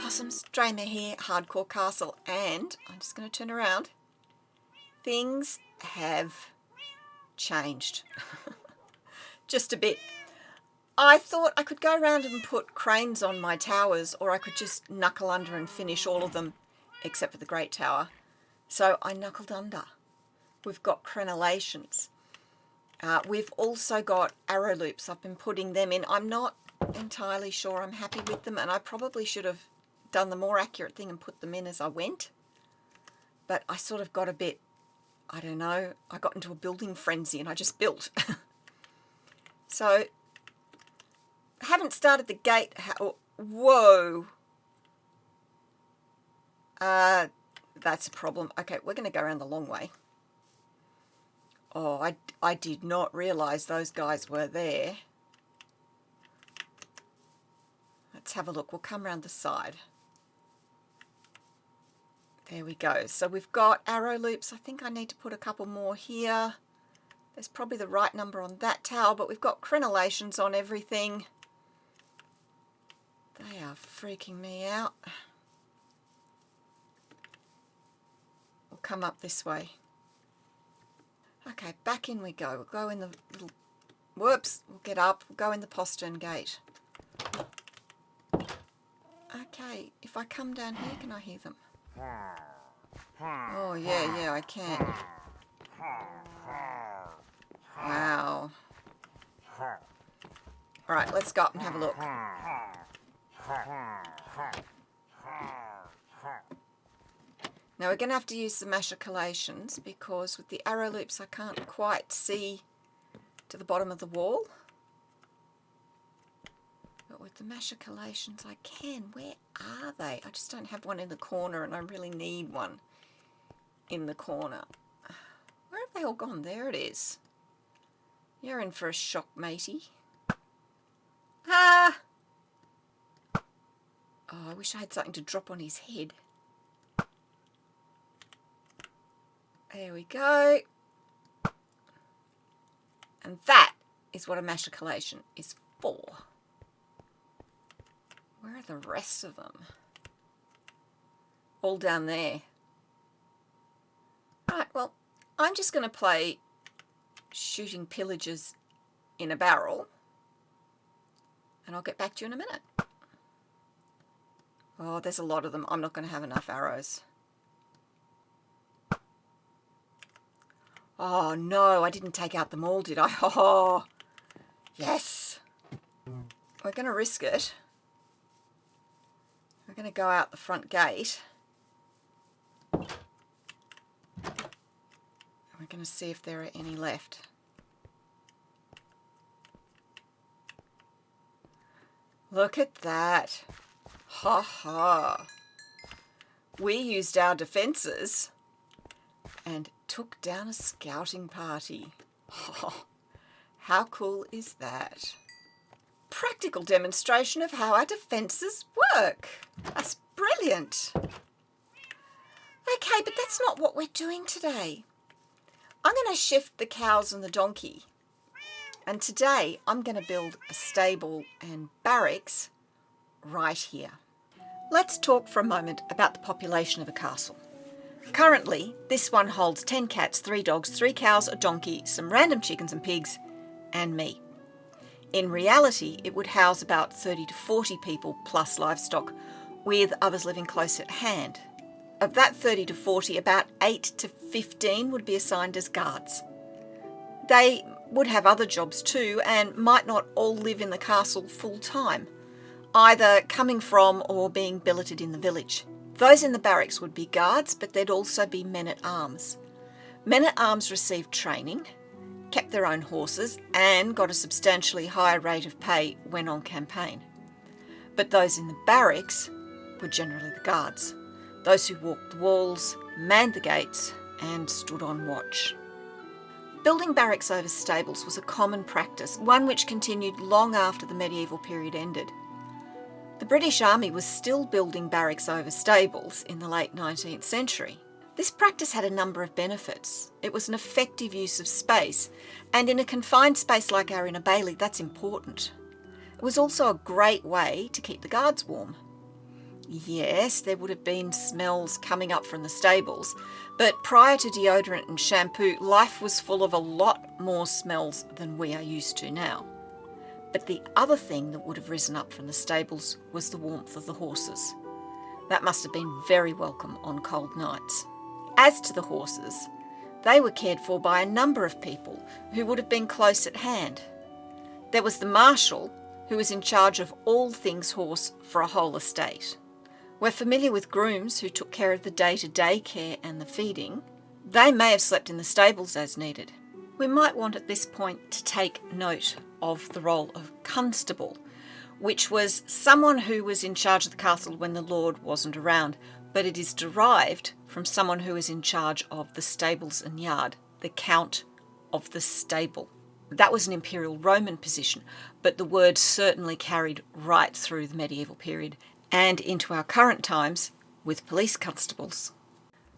Possums, Dreyma here, Hardcore Castle, and I'm just going to turn around. Things have changed just a bit. I thought I could go around and put cranes on my towers, or I could just knuckle under and finish all of them except for the Great Tower. So I knuckled under. We've got crenellations. We've also got arrow loops. I've been putting them in. I'm not entirely sure I'm happy with them, and I probably should have done the more accurate thing and put them in as I went. But I sort of got a bit, I don't know, I got into a building frenzy and I just built. So, haven't started the gate. Whoa. That's a problem. Okay, we're going to go around the long way. Oh, I did not realise those guys were there. Let's have a look. We'll come around the side. There we go. So we've got arrow loops. I think I need to put a couple more here. There's probably the right number on that tower, but we've got crenellations on everything. They are freaking me out. We'll come up this way. Okay, back in we go. We'll go in the little... Whoops, we'll get up. We'll go in the postern gate. Okay, if I come down here, can I hear them? Oh, yeah, I can. Wow. Alright, let's go up and have a look. Now we're going to have to use the machicollations because with the arrow loops I can't quite see to the bottom of the wall. But with the machicollations I can. Where are they? I just don't have one in the corner and I really need one in the corner. Where have they all gone? There it is. You're in for a shock, matey. Ah! Oh, I wish I had something to drop on his head. There we go. And that is what a machicollation is for. Where are the rest of them? All down there. Right, well, I'm just going to play shooting pillagers in a barrel. And I'll get back to you in a minute. Oh, there's a lot of them. I'm not going to have enough arrows. Oh, no, I didn't take out them all, did I? Oh, yes. We're going to risk it. We're going to go out the front gate. And we're going to see if there are any left. Look at that. Ha ha. We used our defences and took down a scouting party. Oh, how cool is that? Practical demonstration of how our defences work. That's brilliant. Okay, but that's not what we're doing today. I'm going to shift the cows and the donkey. And today I'm going to build a stable and barracks right here. Let's talk for a moment about the population of a castle. Currently, this one holds 10 cats, 3 dogs, 3 cows, a donkey, some random chickens and pigs, and me. In reality, it would house about 30 to 40 people plus livestock, with others living close at hand. Of that 30 to 40, about 8 to 15 would be assigned as guards. They would have other jobs too, and might not all live in the castle full time, either coming from or being billeted in the village. Those in the barracks would be guards, but there'd also be men-at-arms. Men-at-arms received training, kept their own horses, and got a substantially higher rate of pay when on campaign. But those in the barracks were generally the guards, those who walked the walls, manned the gates, and stood on watch. Building barracks over stables was a common practice, one which continued long after the medieval period ended. The British Army was still building barracks over stables in the late 19th century. This practice had a number of benefits. It was an effective use of space, and in a confined space like our inner bailey, that's important. It was also a great way to keep the guards warm. Yes, there would have been smells coming up from the stables, but prior to deodorant and shampoo, life was full of a lot more smells than we are used to now. But the other thing that would have risen up from the stables was the warmth of the horses. That must have been very welcome on cold nights. As to the horses, they were cared for by a number of people who would have been close at hand. There was the marshal, who was in charge of all things horse for a whole estate. We're familiar with grooms who took care of the day-to-day care and the feeding. They may have slept in the stables as needed. We might want at this point to take note of the role of constable, which was someone who was in charge of the castle when the lord wasn't around, but it is derived from someone who is in charge of the stables and yard, the count of the stable. That was an imperial Roman position, but the word certainly carried right through the medieval period and into our current times with police constables.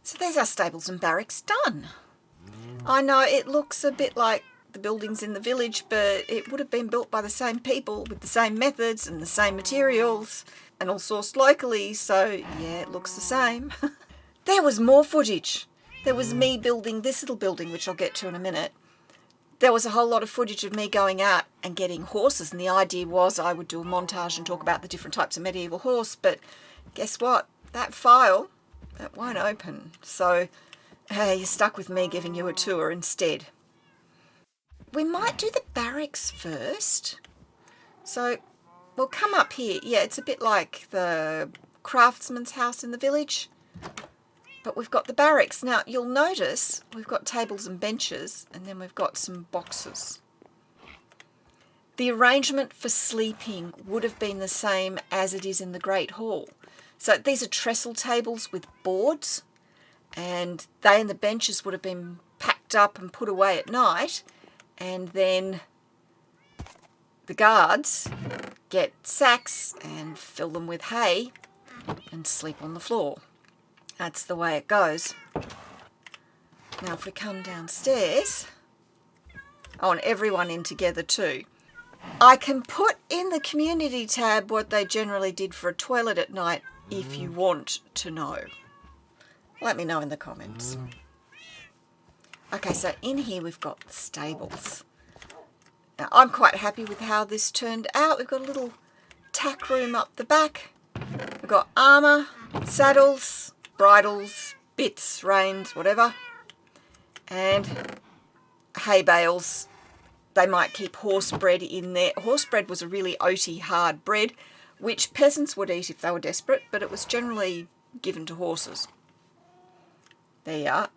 So there's our stables and barracks done. I know it looks a bit like the buildings in the village, but it would have been built by the same people with the same methods and the same materials and all sourced locally, so yeah, it looks the same. There was more footage. There was me building this little building, which I'll get to in a minute. There was a whole lot of footage of me going out and getting horses, and the idea was I would do a montage and talk about the different types of medieval horse, but guess what? That file, that won't open. So you're stuck with me giving you a tour instead. We might do the barracks first. So we'll come up here. Yeah, it's a bit like the craftsman's house in the village. But we've got the barracks. Now, you'll notice we've got tables and benches, and then we've got some boxes. The arrangement for sleeping would have been the same as it is in the Great Hall. So these are trestle tables with boards, and they and the benches would have been packed up and put away at night, and then the guards get sacks and fill them with hay and sleep on the floor. That's the way it goes. Now if we come downstairs, I want everyone in together too. I can put in the community tab what they generally did for a toilet at night if you want to know. Let me know in the comments. Okay, so in here we've got the stables. Now I'm quite happy with how this turned out. We've got a little tack room up the back. We've got armour, saddles, bridles, bits, reins, whatever, and hay bales. They might keep horse bread in there. Horse bread was a really oaty, hard bread, which peasants would eat if they were desperate, but it was generally given to horses. There you are.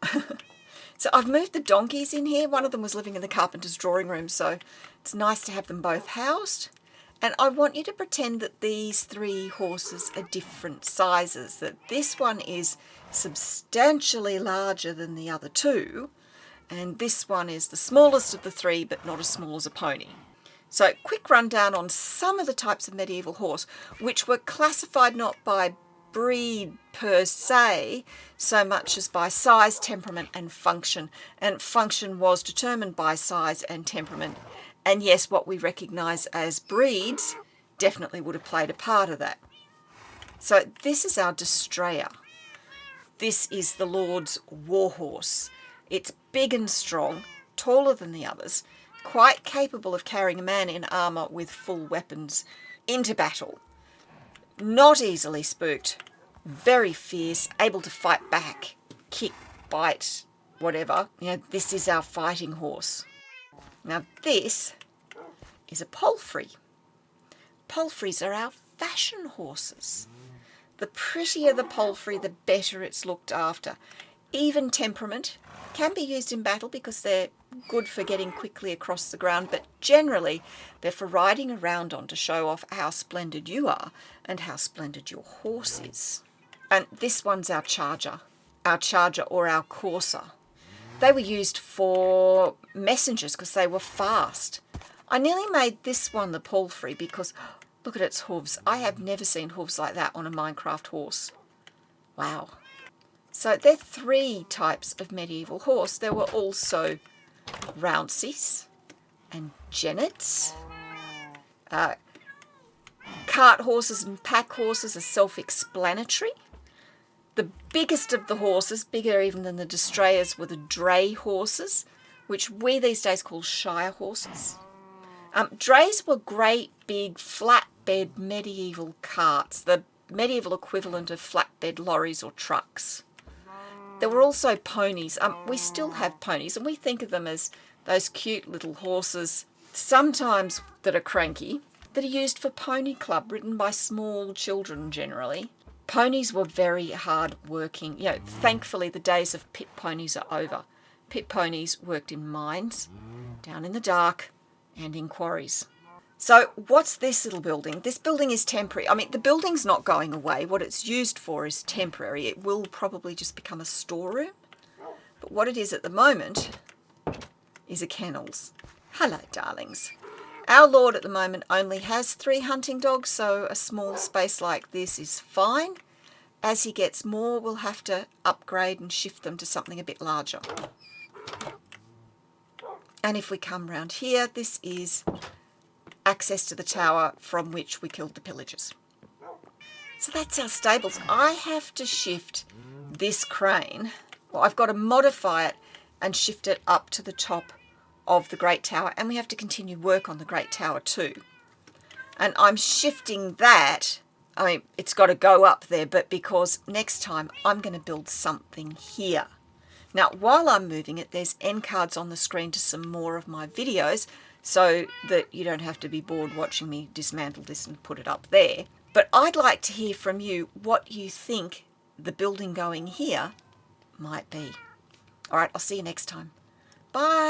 So I've moved the donkeys in here. One of them was living in the carpenter's drawing room, so it's nice to have them both housed. And I want you to pretend that these three horses are different sizes, that this one is substantially larger than the other two, and this one is the smallest of the three, but not as small as a pony. So quick rundown on some of the types of medieval horse, which were classified not by breed per se, so much as by size, temperament and function. And function was determined by size and temperament. And yes, what we recognise as breeds definitely would have played a part of that. So this is our Destroyer. This is the Lord's warhorse. It's big and strong, taller than the others, quite capable of carrying a man in armour with full weapons into battle. Not easily spooked, very fierce, able to fight back, kick, bite, whatever. This is our fighting horse. Now this is a palfrey. Palfreys are our fashion horses. The prettier the palfrey, the better it's looked after. Even temperament can be used in battle because they're good for getting quickly across the ground, but generally they're for riding around on to show off how splendid you are and how splendid your horse is. And this one's our charger or our courser. They were used for messengers because they were fast. I nearly made this one the palfrey because look at its hooves. I have never seen hooves like that on a Minecraft horse. Wow. So there are three types of medieval horse. There were also roundsies and jennets, cart horses and pack horses are self-explanatory. The biggest of the horses, bigger even than the Destrayers, were the dray horses, which we these days call shire horses. Drays were great big flatbed medieval carts, the medieval equivalent of flatbed lorries or trucks. There were also ponies. We still have ponies, and we think of them as those cute little horses, sometimes that are cranky, that are used for pony club, ridden by small children generally. Ponies were very hard working. Thankfully the days of pit ponies are over. Pit ponies worked in mines, down in the dark, and in quarries. So what's this little building? This building is temporary. I mean, the building's not going away. What it's used for is temporary. It will probably just become a storeroom. But what it is at the moment is a kennels. Hello, darlings. Our Lord at the moment only has 3 hunting dogs, so a small space like this is fine. As he gets more, we'll have to upgrade and shift them to something a bit larger. And if we come round here, this is access to the tower from which we killed the pillagers. So that's our stables. I have to shift this crane. Well, I've got to modify it and shift it up to the top of the Great Tower, and we have to continue work on the Great Tower too. And I'm shifting that. I mean, it's got to go up there, but because next time I'm going to build something here. Now, while I'm moving it, there's end cards on the screen to some more of my videos, so that you don't have to be bored watching me dismantle this and put it up there. But I'd like to hear from you what you think the building going here might be. All right, I'll see you next time. Bye.